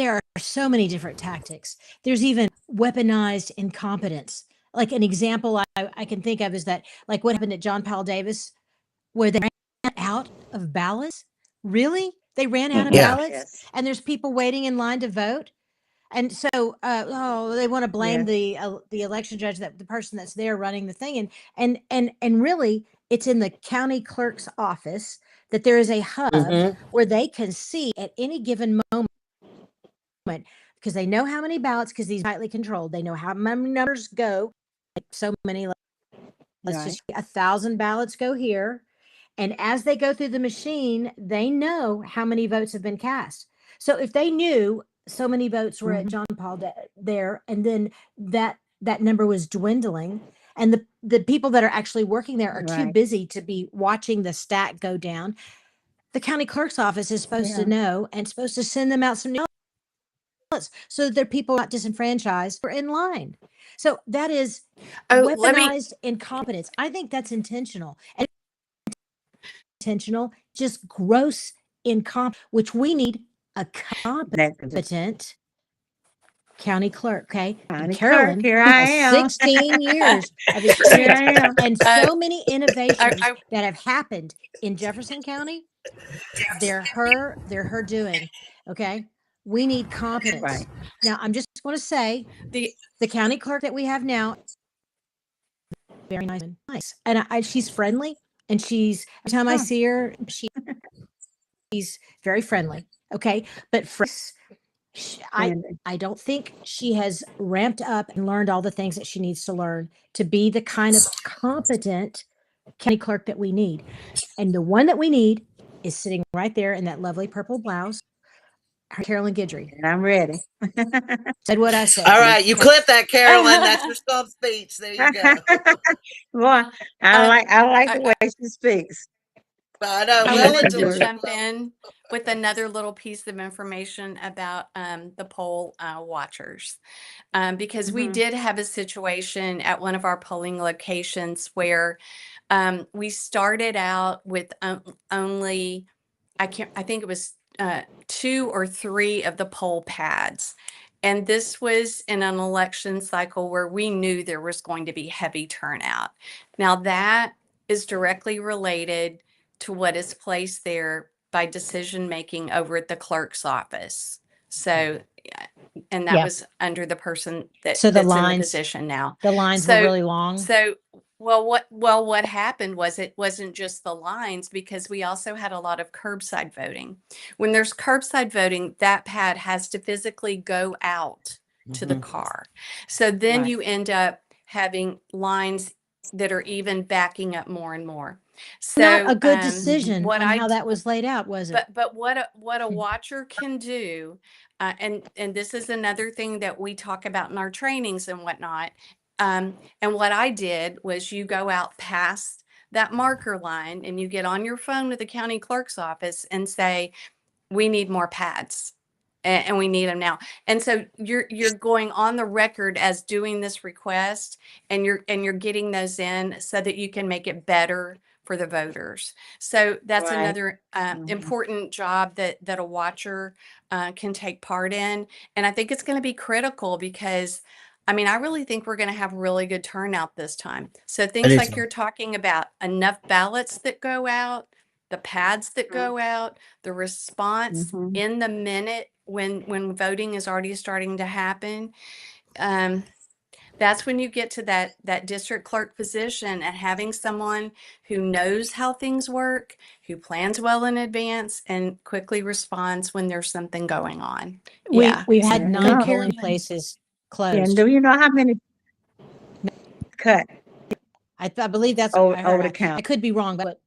are so many different tactics. There's even weaponized incompetence. Like an example I can think of is that, like, what happened at John Powell Davis, where they ran out of ballots. Really? They ran out of ballots, and there's people waiting in line to vote. And so, they want to blame the election judge, that the person that's there running the thing, and really, it's in the county clerk's office that there is a hub where they can see at any given moment, because they know how many ballots, because these are tightly controlled. They know how many numbers go. Like so many, let's just 1,000 ballots go here, and as they go through the machine, they know how many votes have been cast. So if they knew so many votes were at John Paul there, and then that number was dwindling, and the people that are actually working there are too busy to be watching the stack go down, the county clerk's office is supposed to know and supposed to send them out some ballots so that their people are not disenfranchised or in line. So that is weaponized incompetence. I think that's intentional. And just gross incompetence, which we need a competent county clerk, okay? And County clerk, Carolyn here I has am. 16 years of Here experience I am. and so many innovations I that have happened in Jefferson County. They're her doing, okay? We need competence. Right. Now, I'm just want to say the the county clerk that we have now, very nice. And she's friendly, and she's every time I Oh. see her, she's very friendly. Okay. But Friendly. I don't think she has ramped up and learned all the things that she needs to learn to be the kind of competent county clerk that we need. And the one that we need is sitting right there in that lovely purple blouse, Carolyn Guidry. And I'm ready. Said what I said. All right, you clip that, Carolyn. That's your stump speech. There you go. Well, I like the I- way she speaks. I know. I Well wanted to enjoyed. jump in with another little piece of information about the poll watchers. Because we Mhm. did have a situation at one of our polling locations where we started out with only, I think it was 2 or 3 of the poll pads. And this was in an election cycle where we knew there was going to be heavy turnout. Now that is directly related to what is placed there by decision making over at the clerk's office. So, and that Yeah. was under the person So the that's in the lines- position now. The lines were really long. So, what happened was it wasn't just the lines, because we also had a lot of curbside voting. When there's curbside voting, that pad has to physically go out to the Mhm. car. So then Right. you end up having lines that are even backing up more and more. So Not a good decision what on I how d- that was laid out, was it? but what a watcher can do, and this is another thing that we talk about in our trainings and whatnot. And what I did was, you go out past that marker line and you get on your phone with the county clerk's office and say, we need more pads, and we need them now. And so you're going on the record as doing this request, and you're getting those in so that you can make it better for the voters. So that's Right. another Mhm. important job that a watcher can take part in. And I think it's going to be critical, because I mean, I really think we're going to have really good turnout this time. So things do like too. you're talking about, enough ballots that go out, the pads that go out, the response Mhm. in the minute when voting is already starting to happen. That's when you get to that district clerk position, and having someone who knows how things work, who plans well in advance, and quickly responds when there's something going on. Yeah. We've had There you 9 go. polling places And closed. do you know how many cut I believe that's what I over heard. the counter? I could be wrong, but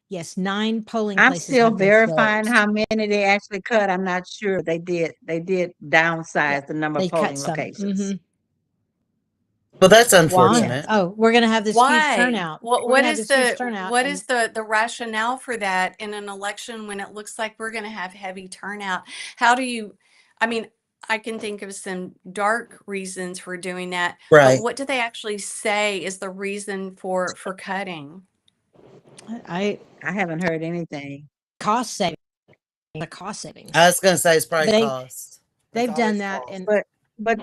yes, 9 polling I'm places still have been verifying closed. how many they actually cut. I'm not sure. They did downsize the number They of cut polling some. locations. Mhm. Well, that's Why? unfortunate. Oh, we're going to have this huge Why? turnout. What We're going what to have is this huge the turnout. what and is the rationale for that in an election when it looks like we're going to have heavy turnout? How do you, I mean, I can think of some dark reasons for doing that, Right. but what do they actually say is the reason for cutting? I haven't heard anything. cost savings. The cost savings. I was going to say it's probably They- cost. They've done that, and But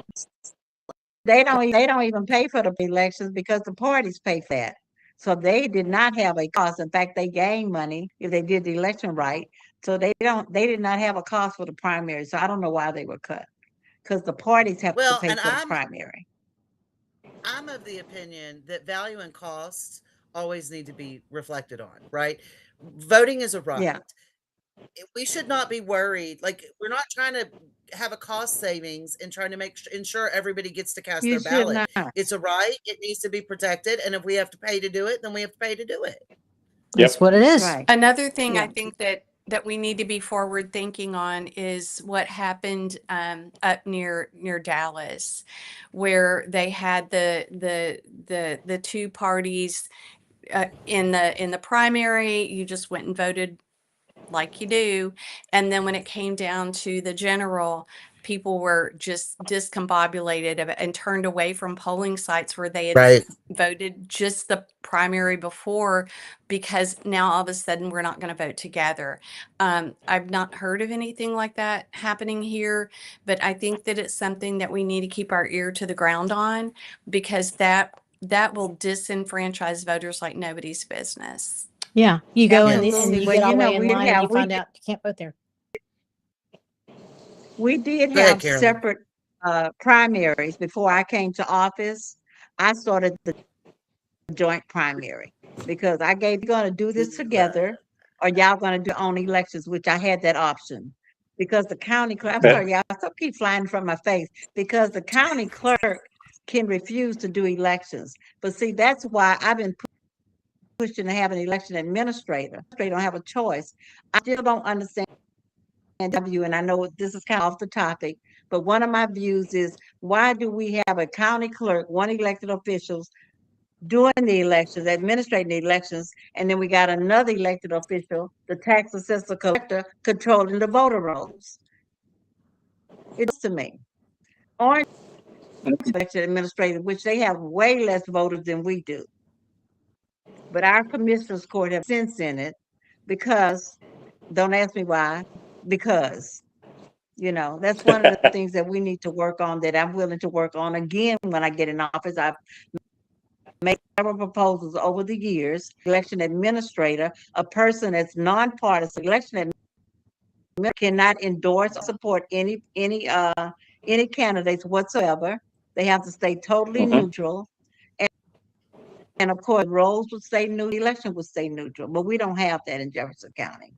they don't even pay for the elections because the parties pay for that. So they did not have a cost. In fact, they gained money if they did the election right. So they did not have a cost for the primary. So I don't know why they were cut, because the parties have Well, to pay and for the primary. I'm of the opinion that value and costs always need to be reflected on, right? Voting is a right. Yeah. We should not be worried. Like, we're not trying to have a cost savings and trying to ensure everybody gets to cast You their should ballot. not. It's a right. It needs to be protected. And if we have to pay to do it, then we have to pay to do it. that's what it is. Right. Another thing I Yeah. think that we need to be forward thinking on is what happened up near Dallas, where they had the 2 parties in the primary. You just went and voted like you do, and then when it came down to the general, people were just discombobulated and turned away from polling sites where they had Right. voted just the primary before, because now all of a sudden we're not going to vote together. I've not heard of anything like that happening here, but I think that it's something that we need to keep our ear to the ground on, because that will disenfranchise voters like nobody's business. Yeah, you go and Absolutely. you Well, get all you the know, way in we line and have you find out you can't vote there. we did Go ahead, have Carolyn. separate primaries before I came to office. I started the joint primary because I gave, you're going to do this together or y'all going to do your own elections, which I had that option because the county clerk, I'm Yeah. sorry, y'all, stuff keep flying from my face, because the county clerk can refuse to do elections. But see, that's why I've been pushing to have an election administrator. They don't have a choice. I still don't understand you, and I know this is kind of off the topic, but one of my views is, why do we have a county clerk, one elected officials doing the elections, administrating the elections, and then we got another elected official, the tax assessor collector, controlling the voter rolls? It's to me. Orange election administrator, which they have way less voters than we do. But our commissioners court have sense in it because, don't ask me why, because, you know, that's one of the things that we need to work on, that I'm willing to work on again when I get in office. I've made several proposals over the years. Election administrator, a person that's nonpartisan. Election administrator cannot endorse or support any candidates whatsoever. They have to stay totally neutral. And of course, roles would stay neutral, election would stay neutral, but we don't have that in Jefferson County.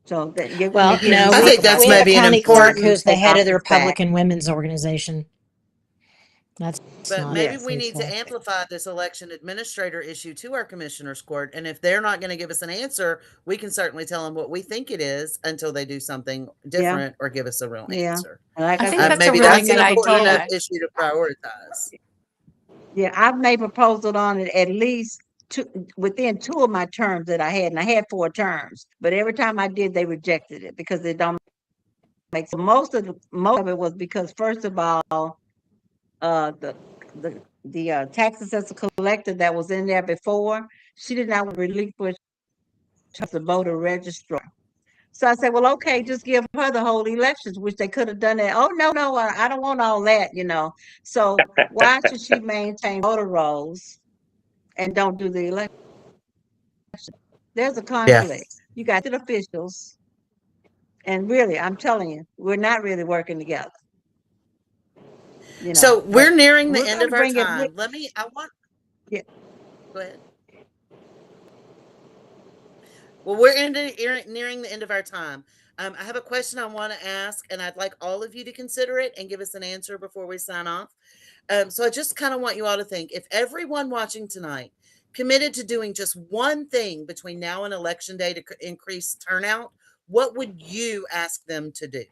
So that you're going Well, to hear no, me I talk think about that's we have a maybe an county clerk important who's the take head of the office back. Republican Women's Organization. That's But not maybe Yes. we need to so. amplify this election administrator issue to our commissioners court. And if they're not going to give us an answer, we can certainly tell them what we think it is until they do something different or give us a real Yeah. answer. And like I I think said, that's a Maybe really that's good an important enough idea. issue to prioritize. yeah, I've made proposals on it at least within 2 of my terms that I had, and I had 4 terms. But every time I did, they rejected it because it don't make sense. Most of it was because, first of all, the tax assessor collector that was in there before, she did not relinquish the voter registrar. So I said, well, okay, just give her the whole elections, which they could have done that. Oh, no, I don't want all that, you know. So why should she maintain voter rolls and don't do the election? There's a conflict. You got the officials, and really, I'm telling you, we're not really working together. You know, So we're nearing the we're end gonna of our bring it time. with- Yeah. Go ahead. Well, we're nearing the end of our time. I have a question I want to ask, and I'd like all of you to consider it and give us an answer before we sign off. So I just kind of want you all to think, if everyone watching tonight committed to doing just one thing between now and election day to increase turnout, what would you ask them to do?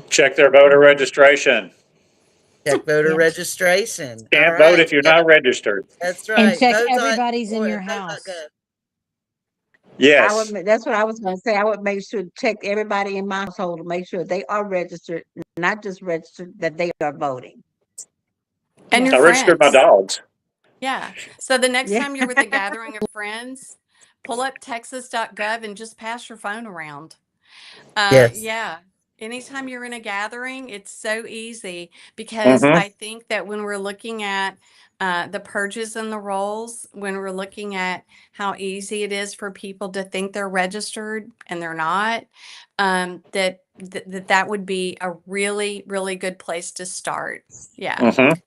Check their voter registration. Check voter Yeah. registration. Can't All vote right. if you're not registered. That's And right. check Vote everybody's in or your vote.gov. house. Yes. That's what I was going to say. I would make sure to check everybody in my household to make sure they are registered, not just registered, that they are voting. And Yeah. your I registered my friends. dogs. Yeah. So the next Yeah. time you're with a gathering of friends, pull up texas.gov and just pass your phone around. Yes. Yeah. Anytime you're in a gathering, it's so easy, because Mhm. I think that when we're looking at the purges and the rolls, when we're looking at how easy it is for people to think they're registered and they're not, that would be a really, really good place to start. Yeah. Mhm.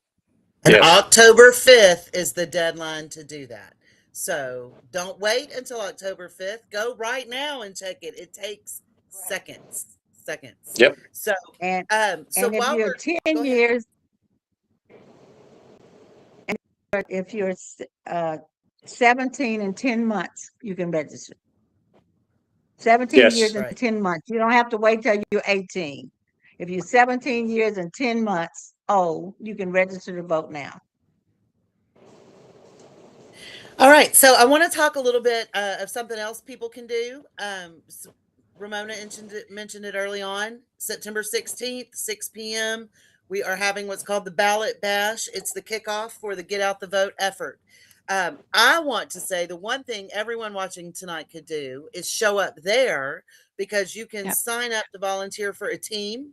And Yes. October 5th is the deadline to do that. So don't wait until October 5th. Go right now and check it. It takes seconds. Yep. So, And so and if while you're we're 10 go ahead. years, and if you're 17 and 10 months, you can register. 17 Yes. years and Right. 10 months. You don't have to wait till you're 18. If you're 17 years and 10 months old, you can register to vote now. All right. So I want to talk a little bit of something else people can do. Ramona mentioned it early on. September 16th, 6 p.m. We are having what's called the Ballot Bash. It's the kickoff for the Get Out the Vote effort. I want to say the one thing everyone watching tonight could do is show up there, because you can sign up to volunteer for a team.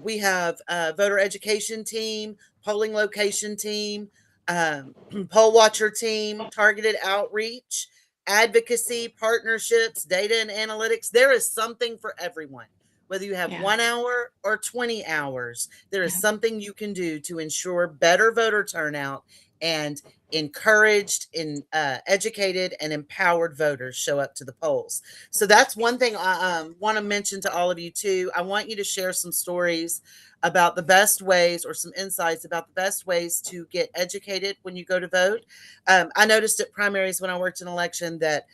We have a voter education team, polling location team, poll watcher team, targeted outreach, advocacy, partnerships, data and analytics. There is something for everyone. Whether you have Yeah. 1 hour or 20 hours, there is Yeah. something you can do to ensure better voter turnout and encouraged, educated, and empowered voters show up to the polls. So that's one thing I want to mention to all of you too. I want you to share some stories about the best ways, or some insights about the best ways to get educated when you go to vote. I noticed at primaries when I worked in election that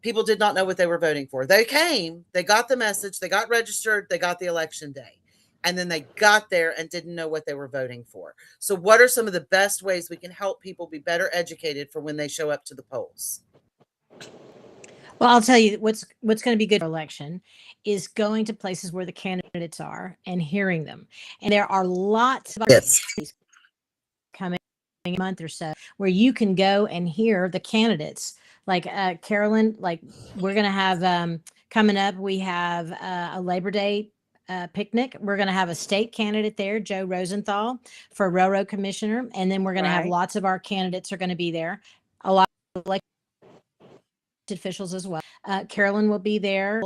people did not know what they were voting for. They came, they got the message, they got registered, they got the election day, and then they got there and didn't know what they were voting for. So what are some of the best ways we can help people be better educated for when they show up to the polls? Well, I'll tell you what's going to be good for election is going to places where the candidates are and hearing them. And there are lots of opportunities coming a month or so where you can go and hear the candidates. Like Carolyn, like we're going to have coming up, we have a Labor Day picnic. We're going to have a state candidate there, Joe Rosenthal, for railroad commissioner. And then we're going to have Right. lots of our candidates are going to be there. A lot of elected officials as well. Carolyn will be there.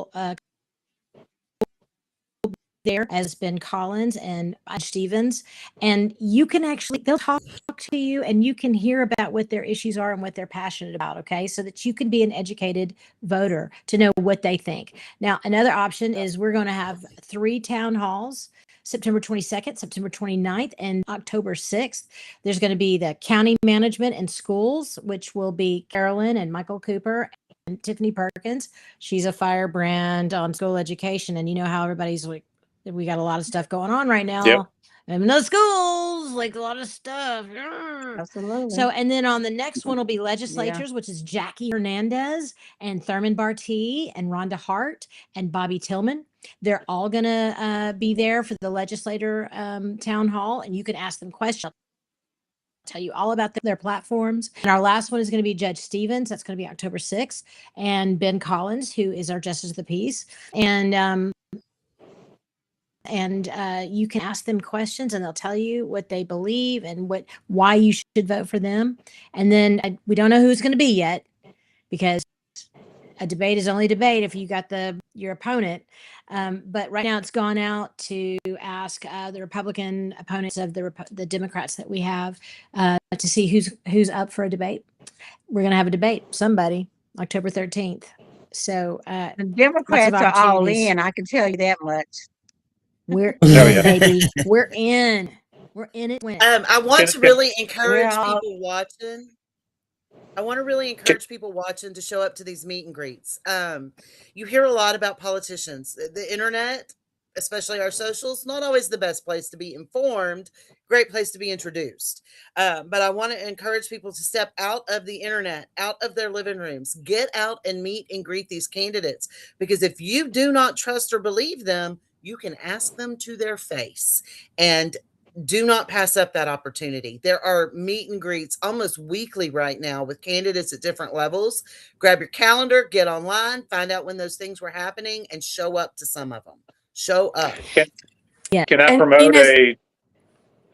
There has been Collins and Stevens, and you can actually, they'll talk to you and you can hear about what their issues are and what they're passionate about. Okay. So that you can be an educated voter to know what they think. Now, another option is we're going to have 3 town halls, September 22nd, September 29th, and October 6th. There's going to be the county management and schools, which will be Carolyn and Michael Cooper and Tiffany Perkins. She's a firebrand on school education. And you know how everybody's like, we got a lot of stuff going on right now. Yep. And the schools, like a lot of stuff. Absolutely. So, and then on the next one will be legislatures, which is Jackie Hernandez and Thurman Bartee and Rhonda Hart and Bobby Tillman. They're all going to be there for the legislator town hall, and you can ask them questions. I'll tell you all about their platforms. And our last one is going to be Judge Stevens. That's going to be October 6th. And Ben Collins, who is our Justice of the Peace. And you can ask them questions and they'll tell you what they believe and why you should vote for them. And then we don't know who it's going to be yet, because a debate is only debate if you got your opponent. But right now it's gone out to ask the Republican opponents of the Democrats that we have to see who's up for a debate. We're going to have a debate, somebody, October 13th. So The Democrats are all opportunities. in. I can tell you that much. We're Oh, in, yeah. baby. We're in. We're in it. I want to really encourage Well- people watching. I want to really encourage people watching to show up to these meet and greets. You hear a lot about politicians. The internet, especially our socials, not always the best place to be informed, great place to be introduced. But I want to encourage people to step out of the internet, out of their living rooms, get out and meet and greet these candidates. Because if you do not trust or believe them, you can ask them to their face, and do not pass up that opportunity. There are meet and greets almost weekly right now with candidates at different levels. Grab your calendar, get online, find out when those things were happening, and show up to some of them. Show up. Can I And, promote you know,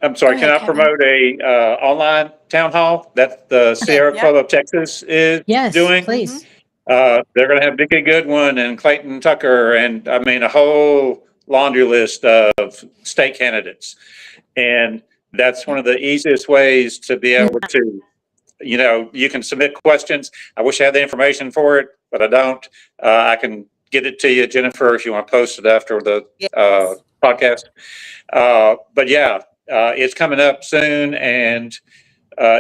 I'm sorry, Go can ahead, I promote a online town hall that the Sierra yeah. Club of Texas is Yes, doing? please. They're going to have Dickie Goodwin and Clayton Tucker, and I mean a whole laundry list of state candidates. And that's one of the easiest ways to be able to, you can submit questions. I wish I had the information for it, but I don't. I can get it to you, Jennifer, if you want to post it after the Yes. podcast. But yeah, it's coming up soon, and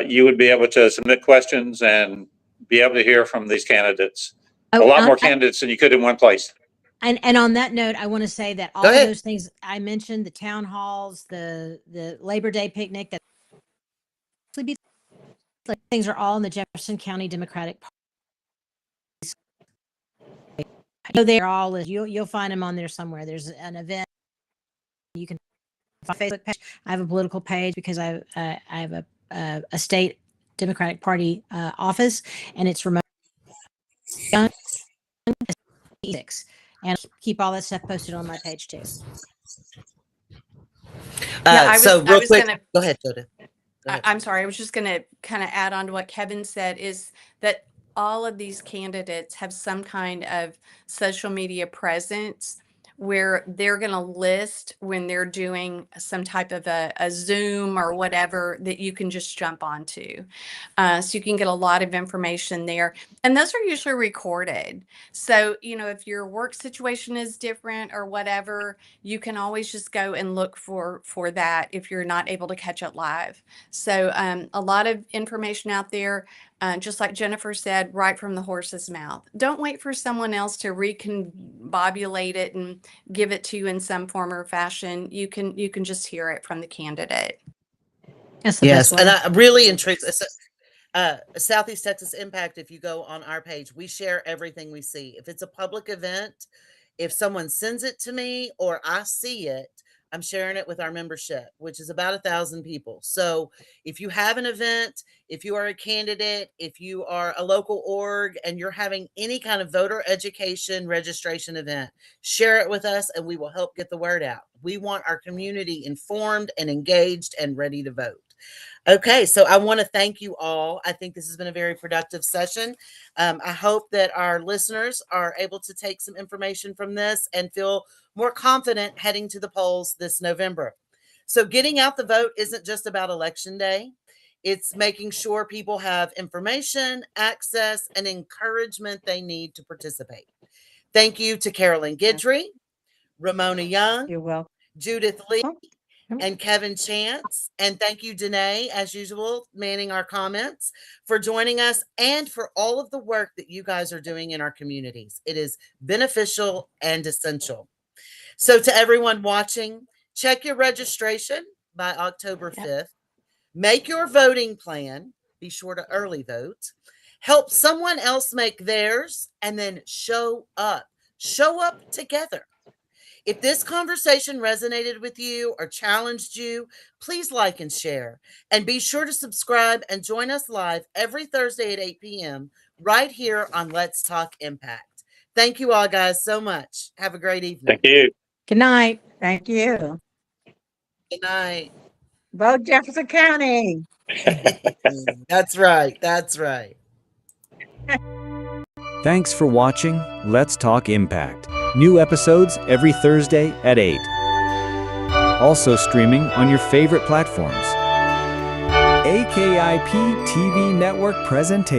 you would be able to submit questions and be able to hear from these candidates. A lot more candidates than you could in one place. And on that note, I want to say that all Go of ahead. those things I mentioned, the town halls, the Labor Day picnic, that things are all in the Jefferson County Democratic Party. know they're all, you'll find them on there somewhere. There's an event. You can find a Facebook page. I have a political page because I have a state Democratic Party office, and it's Ramona. And keep all that stuff posted on my page too. So real quick, gonna, go ahead, Judith. Go ahead. I'm sorry. I was just going to kind of add on to what Kevin said, is that all of these candidates have some kind of social media presence where they're going to list when they're doing some type of a Zoom or whatever that you can just jump onto. So you can get a lot of information there. And those are usually recorded. So, you know, if your work situation is different or whatever, you can always just go and look for that if you're not able to catch it live. So a lot of information out there. Just like Jennifer said, right from the horse's mouth. Don't wait for someone else to recombobulate it and give it to you in some form or fashion. You can just hear it from the candidate. That's the Yes, best and way. I'm really intrigued. Southeast Texas Impact, if you go on our page, we share everything we see. If it's a public event, if someone sends it to me or I see it, I'm sharing it with our membership, which is about 1,000 people. So if you have an event, if you are a candidate, if you are a local org and you're having any kind of voter education registration event, share it with us and we will help get the word out. We want our community informed and engaged and ready to vote. Okay, so I want to thank you all. I think this has been a very productive session. I hope that our listeners are able to take some information from this and feel more confident heading to the polls this November. So getting out the vote isn't just about election day. It's making sure people have information, access, and encouragement they need to participate. Thank you to Carolyn Guidry, Ramona Young, You're welcome. Judith Lee, Oh, and Kevin Chance. And thank you, Danae, as usual, manning our comments, for joining us and for all of the work that you guys are doing in our communities. It is beneficial and essential. So to everyone watching, check your registration by October 5th. Make your voting plan. Be sure to early vote. Help someone else make theirs, and then show up. Show up together. If this conversation resonated with you or challenged you, please like and share. And be sure to subscribe and join us live every Thursday at 8 p.m. right here on Let's Talk Impact. Thank you all, guys, so much. Have a great evening. Thank you. Good night. thank you. Good night. Vote Jefferson County. That's right. That's right. Thanks for watching Let's Talk Impact. New episodes every Thursday at 8. Also streaming on your favorite platforms. AKIP TV Network presentation.